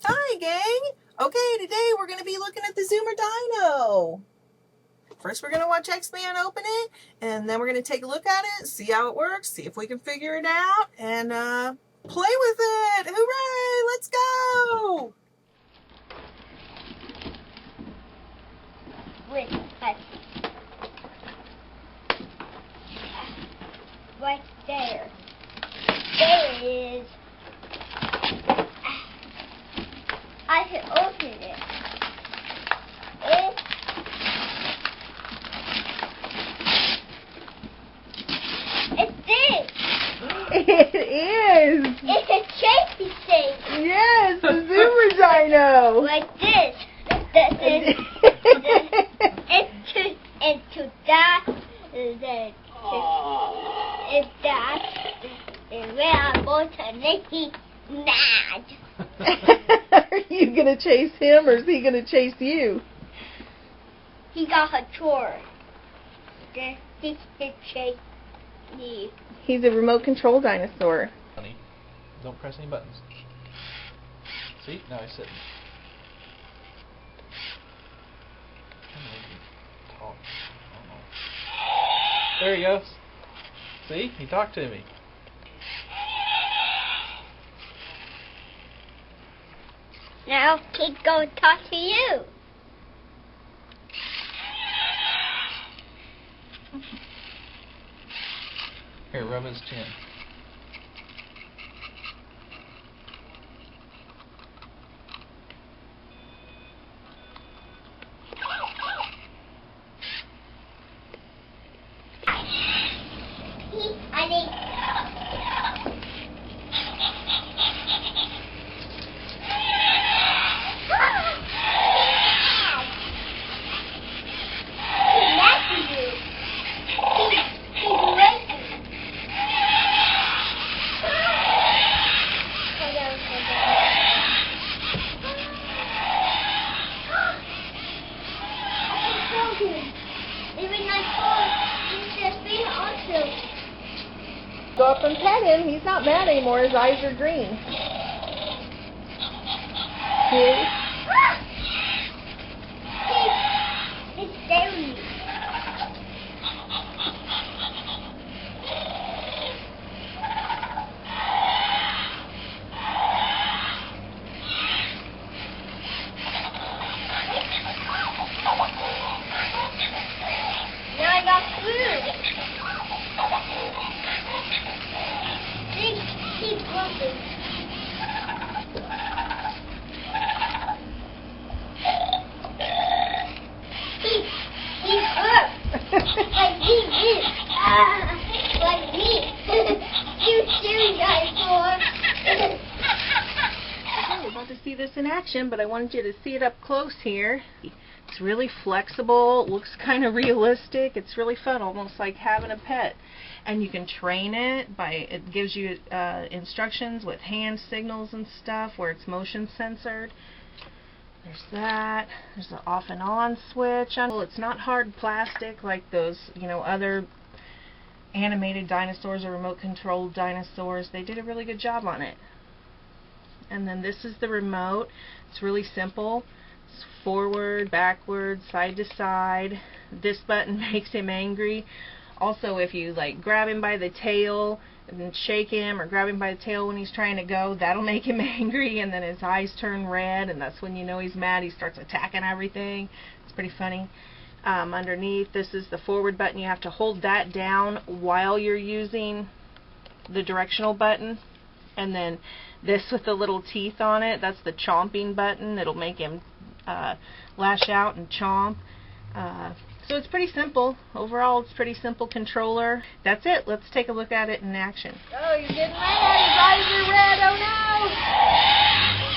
Hi, gang! Okay, today we're going to be looking at the Zoomer Dino. First, we're going to watch X-Man open it, and then we're going to take a look at it, see how it works, see if we can figure it out, and play with it! Hooray! Let's go! Wait, right there. There it is. I can open it. It's this. It is! It's a chasey thing. Yes, the Zoomer Dino! Like this. And to that, then if that is where I'm going to make him mad. Are you going to chase him, or is he going to chase you? He got a chore. Then he can chase me. He's a remote control dinosaur. Honey, don't press any buttons. See? Now he's sitting. Talk. There he goes. See? He talked to me. Now he's going to talk to you. Here, rub his chin. Go up and pet him. He's not mad anymore. His eyes are green. See? It's scary. Now I got food. Keep looking. He's up. Like he is. Like me. You silly dinosaur. We're about to see this in action, but I wanted you to see it up close here. It's really flexible, looks kind of realistic. It's really fun, almost like having a pet. And you can train it it gives you instructions with hand signals and stuff where it's motion censored. There's that. There's the off and on switch. Well, it's not hard plastic like those, other animated dinosaurs or remote controlled dinosaurs. They did a really good job on it. And then this is the remote. It's really simple. It's forward, backward, side to side. This button makes him angry. Also, if you grab him by the tail and shake him, or grab him by the tail when he's trying to go, that'll make him angry, and then his eyes turn red, and that's when you know he's mad. He starts attacking everything. It's pretty funny. Underneath, this is the forward button. You have to hold that down while you're using the directional button. And then this with the little teeth on it, that's the chomping button. It'll make him lash out and chomp. So it's pretty simple. Overall, it's pretty simple controller. That's it. Let's take a look at it in action. Oh, you're getting mad. His eyes are red. Oh, no.